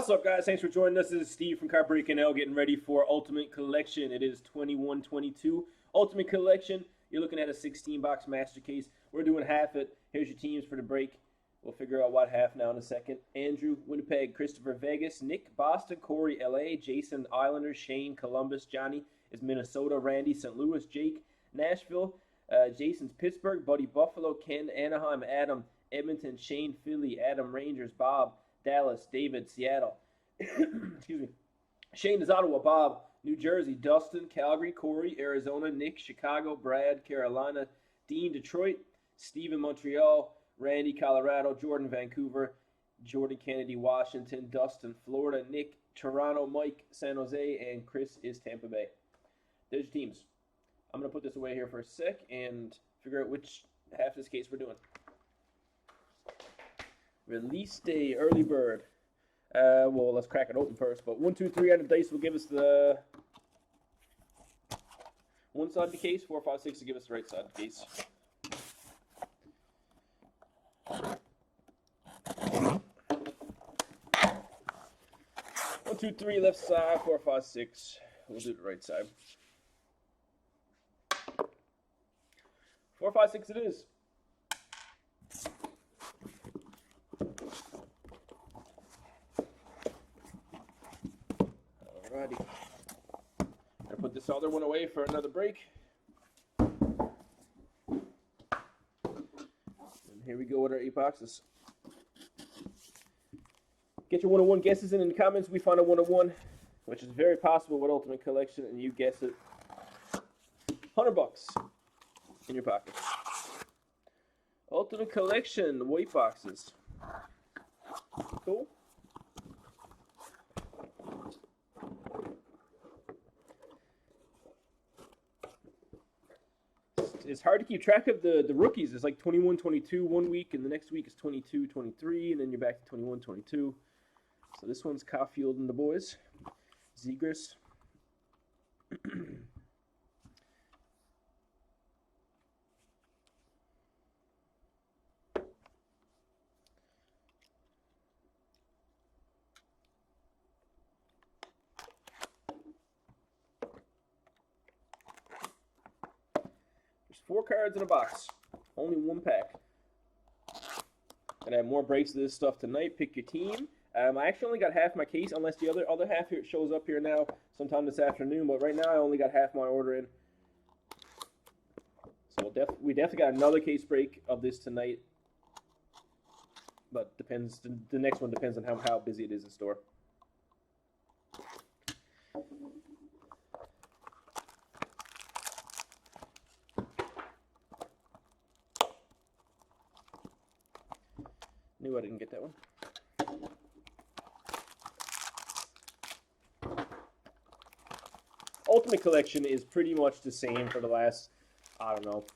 What's up, guys? Thanks for joining us. This is Steve from Card Break NL getting ready for Ultimate Collection. It is 21-22 Ultimate Collection. You're looking at a 16-box master case. We're doing half it. Here's your teams for the break. We'll figure out what half now in a second. Andrew, Winnipeg. Christopher, Vegas. Nick, Boston. Corey, LA. Jason, Islanders. Shane, Columbus. Johnny is Minnesota. Randy, St. Louis. Jake, Nashville. Jason's Pittsburgh. Buddy, Buffalo. Ken, Anaheim. Adam, Edmonton. Shane, Philly. Adam, Rangers. Bob, Dallas. David, Seattle. Excuse me. Shane is Ottawa. Bob, New Jersey. Dustin, Calgary. Corey, Arizona. Nick, Chicago. Brad, Carolina. Dean, Detroit. Steven, Montreal. Randy, Colorado. Jordan, Vancouver. Jordan, Kennedy, Washington. Dustin, Florida. Nick, Toronto. Mike, San Jose. And Chris is Tampa Bay. There's your teams. I'm going to put this away here for a sec and figure out which half of this case we're doing. Release day, early bird. Well, let's crack it open first. But 1, 2, 3 on the dice will give us the one side of the case. 4, 5, 6 to give us the right side of the case. 1, 2, 3 left side. 4, 5, 6. We'll do the right side. 4, 5, 6 it is. Alrighty. I'll put this other one away for another break. And here we go with our 8 boxes. Get your 101 guesses in the comments. We find a 101, which is very possible with Ultimate Collection, and you guess it. $100 in your pocket. Ultimate Collection, white boxes. Cool. It's hard to keep track of the rookies. It's like 21-22 one week, and the next week is 22-23, and then you're back to 21-22. So this one's Caulfield and the boys. Zegras. There's 4 cards in a box. Only 1 pack. Gonna have more breaks of this stuff tonight. Pick your team. I actually only got half my case, unless the other half here shows up here now sometime this afternoon. But right now, I only got half my order in. So we definitely got another case break of this tonight. But depends. The next one depends on how busy it is in store. Knew I didn't get that one. Ultimate Collection is pretty much the same for the last, I don't know,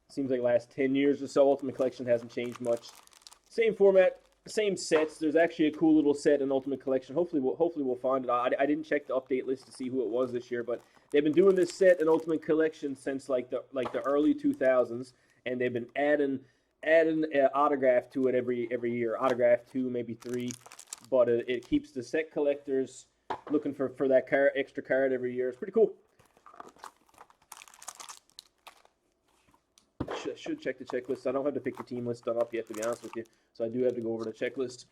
seems like last 10 years or so. Ultimate Collection hasn't changed much. Same format, same sets. There's actually a cool little set in Ultimate Collection. Hopefully we'll find it. I didn't check the update list to see who it was this year, but they've been doing this set in Ultimate Collection since like the early 2000s, and they've been adding autograph to it every year. Autograph 2, maybe 3, but it keeps the set collectors looking for that extra card every year. It's pretty cool. Should check the checklist. I don't have to pick the team list done up yet, to be honest with you. So I do have to go over the checklist.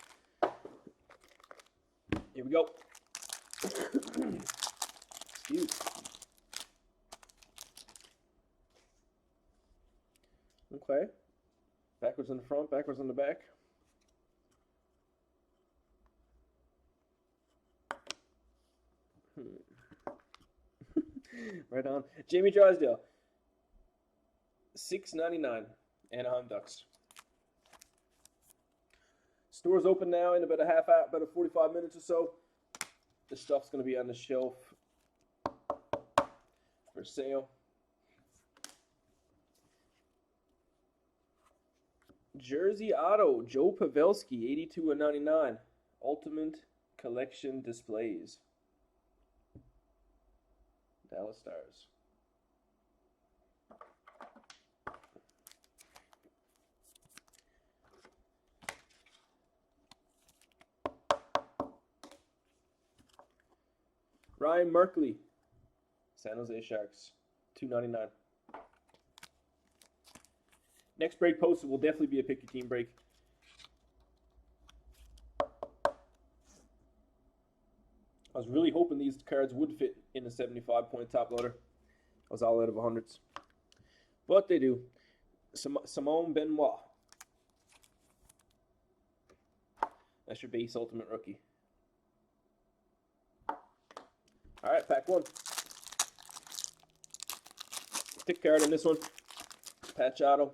Here we go. Excuse. Okay. Backwards in the front, backwards in the back. Right on. Jamie Drysdale. $6.99. Anaheim Ducks. Store's open now in about about 45 minutes or so. This stuff's going to be on the shelf for sale. Jersey Auto, Joe Pavelski, 82/99. Ultimate Collection displays. Dallas Stars. Ryan Merkley, San Jose Sharks, $2.99. Next break posted will definitely be a pick your team break. I was really hoping these cards would fit in the 75-point top loader. I was all out of 100s. But they do. Simone Benoit. That's your base ultimate rookie. All right, pack one. Thick card on this one. Patch auto.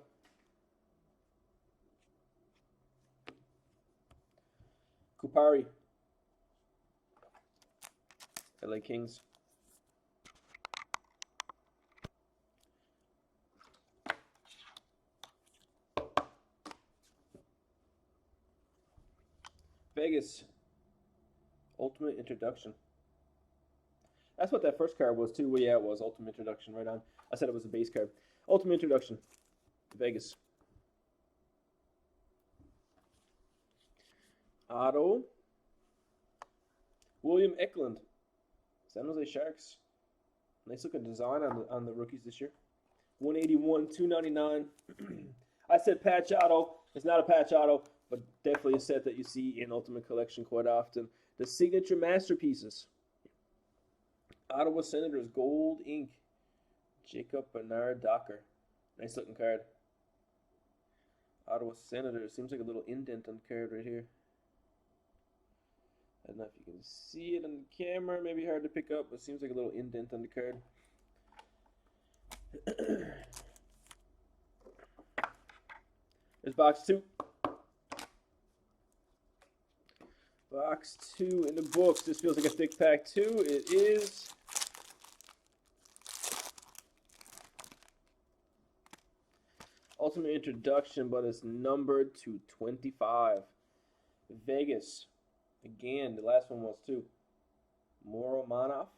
Kupari. LA Kings. Vegas. Ultimate Introduction. That's what that first card was too. Well, yeah, it was Ultimate Introduction right on. I said it was a base card. Ultimate Introduction. Vegas. Auto. William Eklund. San Jose Sharks. Nice looking design on the rookies this year. 181, 299. I said patch auto. It's not a patch auto, but definitely a set that you see in Ultimate Collection quite often. The signature masterpieces. Ottawa Senators gold ink. Jacob Bernard Docker. Nice looking card. Ottawa Senators. Seems like a little indent on the card right here. I don't know if you can see it on the camera. Maybe hard to pick up, but it seems like a little indent on the card. There's box 2. Box 2 in the books. This feels like a thick pack too. It is. Ultimate Introduction, but it's numbered to 25. Vegas. Again, the last one was too. Moro Manoff.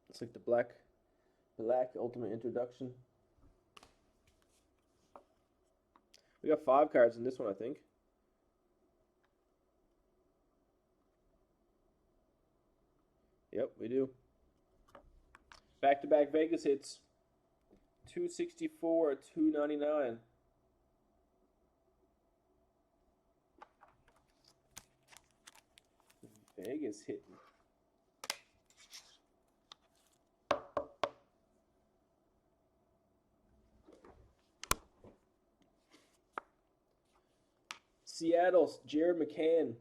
It's like the black Ultimate Introduction. We got 5 cards in this one, I think. Yep, we do. Back-to-back Vegas hits. 264, 299. Vegas hitting. Seattle's Jared McCann,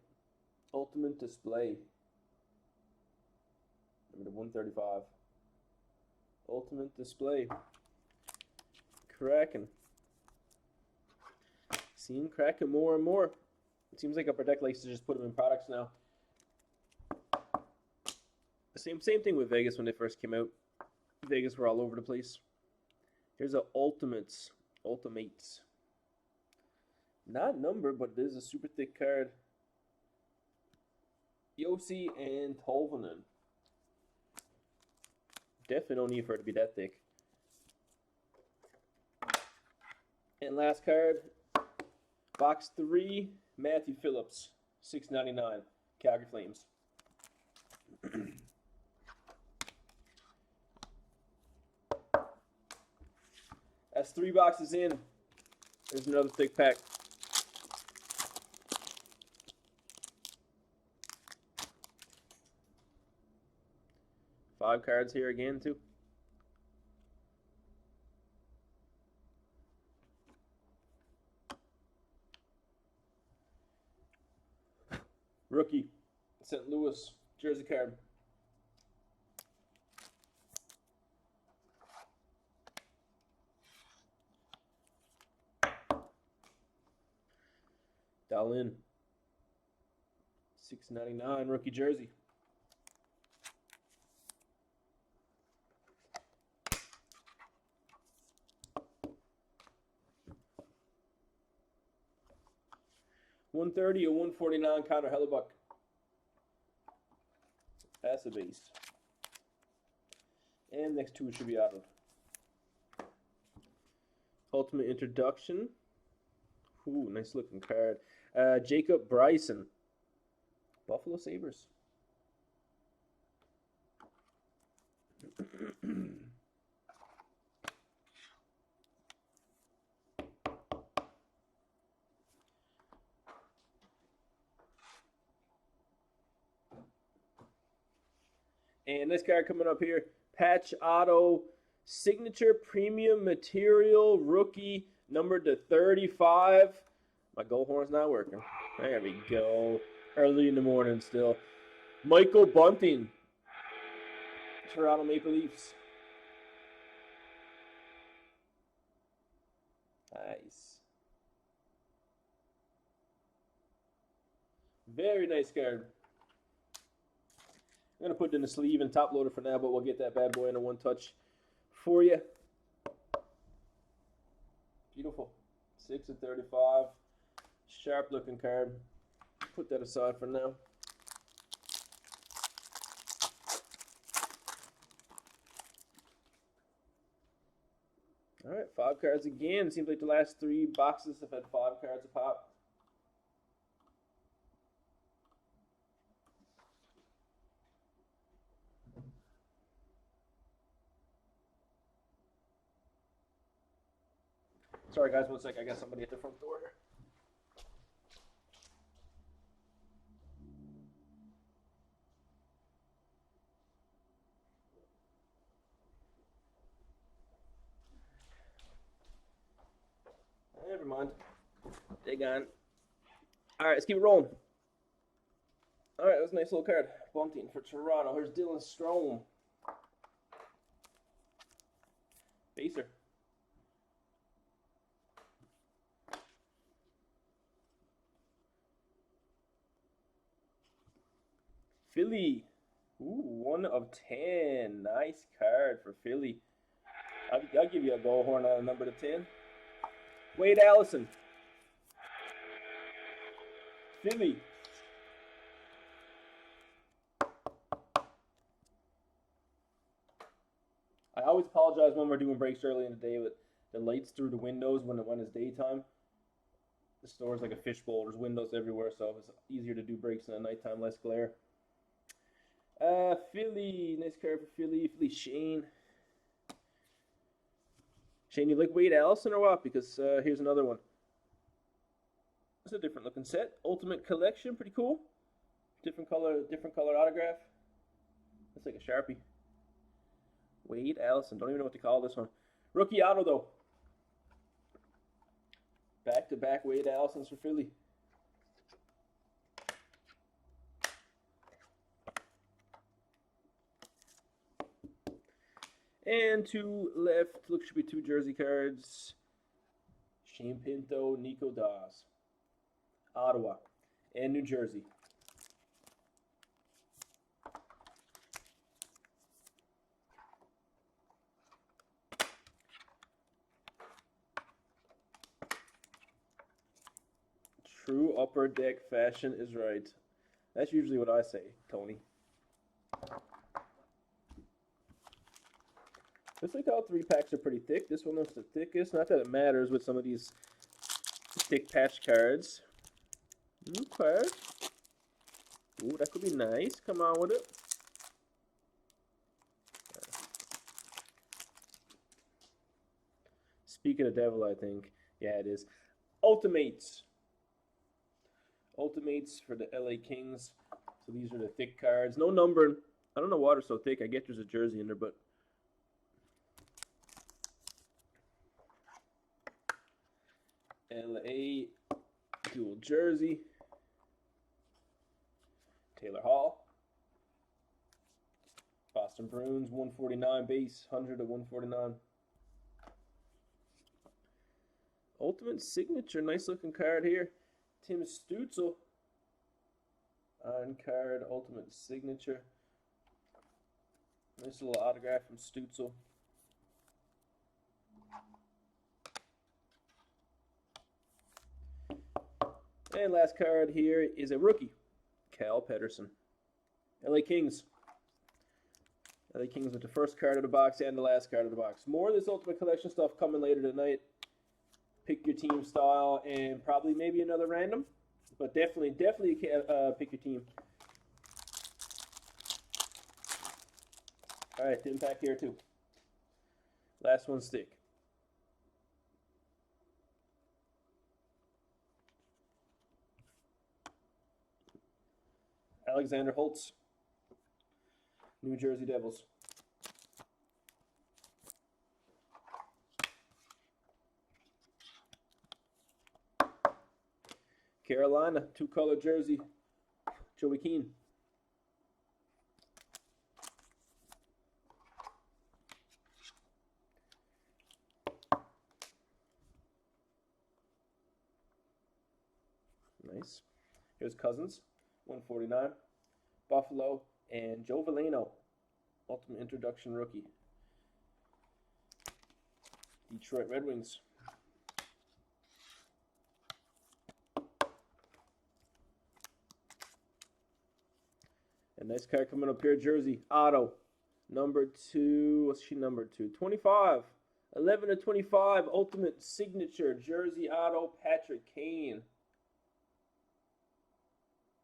Ultimate Display. Number 135. Ultimate Display. Kraken. Seeing Kraken more and more. It seems like Upper Deck likes to just put them in products now. Same thing with Vegas when they first came out. Vegas were all over the place. Here's a Ultimates. Not numbered, but it is a super thick card. Yossi and Tolvanen. Definitely no need for it to be that thick. And last card, box 3, Matthew Phillips, $6.99, Calgary Flames. That's 3 boxes in. There's another thick pack. Five cards here again, too. Rookie, St. Louis, jersey card. Dahlin, $6.99 rookie jersey. $130 or $149 Connor Hellebuck. That's a base. And next 2 should be out of. Ultimate Introduction. Ooh, nice looking card. Jacob Bryson. Buffalo Sabres. And this card coming up here, Patch Auto Signature Premium Material Rookie, numbered to 35. My goal horn's not working. There we go. Early in the morning still. Michael Bunting, Toronto Maple Leafs. Nice. Very nice card. I'm going to put it in the sleeve and top loader for now, but we'll get that bad boy in a one touch for you. Beautiful. 6 of 35. Sharp looking card. Put that aside for now. All right, 5 cards again. Seems like the last 3 boxes have had 5 cards a pop. Sorry guys, one sec. I got somebody at the front door. Never mind. They gone. All right, let's keep it rolling. All right, that's a nice little card. Bunting for Toronto. Here's Dylan Strome. Baser. Philly. Ooh, 1 of 10. Nice card for Philly. I'll give you a goal horn on a number to 10. Wade Allison. Philly. I always apologize when we're doing breaks early in the day, but the lights through the windows when it's daytime. The store's like a fishbowl. There's windows everywhere, so it's easier to do breaks in the nighttime, less glare. Philly. Nice card for Philly. Philly Shane. Shane, you like Wade Allison or what? Because here's another one. It's a different looking set. Ultimate Collection, pretty cool. Different color autograph. Looks like a Sharpie. Wade Allison, don't even know what to call this one. Rookie auto though. Back-to-back Wade Allisons for Philly. And 2 left. Looks should be 2 jersey cards. Shane Pinto, Nico Daws. Ottawa and New Jersey. True upper deck fashion is right. That's usually what I say, Tony. Looks like all 3 packs are pretty thick. This one looks the thickest. Not that it matters with some of these thick patch cards. Okay. Ooh, that could be nice. Come on with it. Speaking of devil, I think. Yeah, it is. Ultimates. Ultimates for the LA Kings. So these are the thick cards. No numbering. I don't know why they're so thick. I get there's a jersey in there, but LA dual jersey. Taylor Hall. Boston Bruins, 149 base, 100 to 149. Ultimate Signature, nice looking card here. Tim Stützle. On card, Ultimate Signature. Nice little autograph from Stützle. And last card here is a rookie, Cal Peterson. LA Kings. LA Kings with the first card of the box and the last card of the box. More of this Ultimate Collection stuff coming later tonight. pick your team style, and probably maybe another random. But definitely pick your team. All right, thin pack here too. Last one stick. Alexander Holtz, New Jersey Devils. Carolina, 2-color jersey, Joey Keane. Nice. Here's Cousins, 149. Buffalo, and Joe Veleno, Ultimate Introduction rookie. Detroit Red Wings. A nice card coming up here, jersey. Otto, number 2. What's she number 2? 25. 11/25, Ultimate Signature jersey. Otto, Patrick Kane.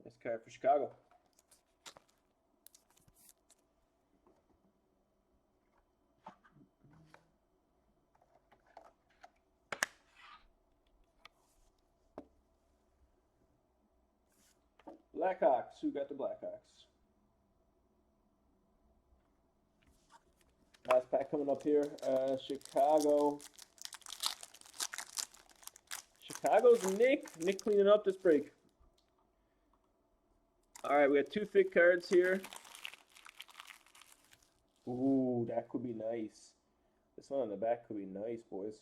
Nice card for Chicago. Blackhawks. Who got the Blackhawks? Last pack coming up here. Chicago. Chicago's Nick. Nick cleaning up this break. All right, we got 2 thick cards here. Ooh, that could be nice. This one on the back could be nice, boys.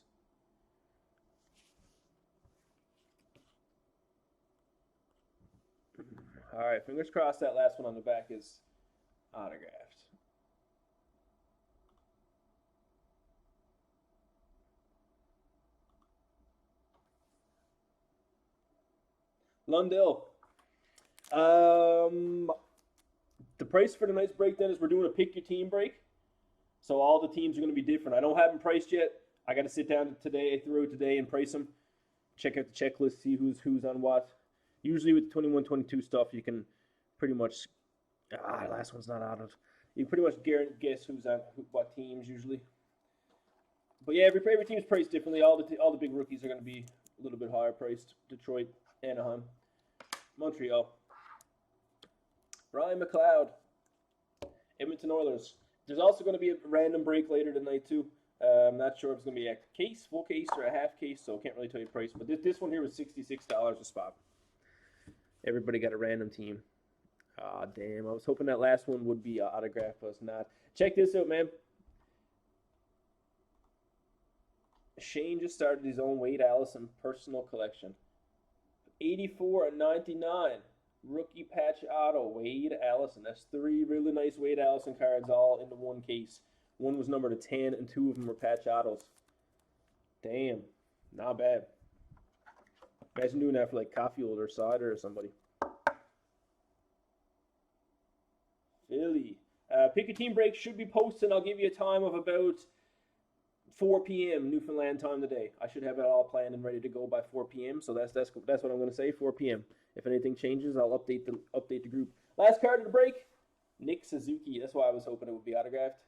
All right, fingers crossed that last one on the back is autographed. Lundell. The price for tonight's break then is we're doing a pick your team break. So all the teams are going to be different. I don't have them priced yet. I got to sit down today, through today, and price them. Check out the checklist, see who's on what. Usually with 21-22 stuff, you can pretty much. The last one's not out of. You can pretty much guess who's on what teams usually. But yeah, every team's priced differently. All the big rookies are going to be a little bit higher priced. Detroit, Anaheim, Montreal. Ryan McLeod, Edmonton Oilers. There's also going to be a random break later tonight too. I'm not sure if it's going to be a case, full case, or a half case, so I can't really tell you the price. But this one here was $66 a spot. Everybody got a random team. Damn. I was hoping that last one would be autographed, but it's not. Check this out, man. Shane just started his own Wade Allison personal collection. 84/99. Rookie patch auto, Wade Allison. That's 3 really nice Wade Allison cards all into one case. One was numbered to 10, and 2 of them were patch autos. Damn. Not bad. Imagine doing that for like Caulfield or Cider or somebody. Philly. Pick a team break should be posted. I'll give you a time of about 4 p.m. Newfoundland time today. I should have it all planned and ready to go by 4 p.m. So that's what I'm going to say. 4 p.m. If anything changes, I'll update the group. Last card of the break. Nick Suzuki. That's why I was hoping it would be autographed.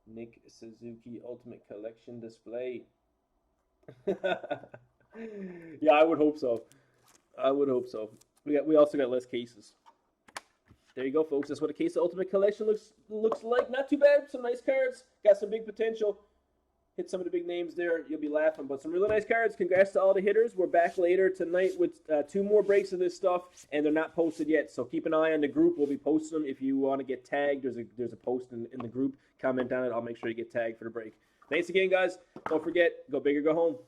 Nick Suzuki Ultimate Collection display. Yeah, I would hope so. We also got less cases. There you go, folks. That's what a case of Ultimate Collection looks like. Not too bad. Some nice cards. Got some big potential. Hit some of the big names there. You'll be laughing. But some really nice cards. Congrats to all the hitters. We're back later tonight with 2 more breaks of this stuff, and they're not posted yet. So keep an eye on the group. We'll be posting them. If you want to get tagged, there's a post in the group. Comment on it. I'll make sure you get tagged for the break. Thanks again, guys. Don't forget, go big or go home.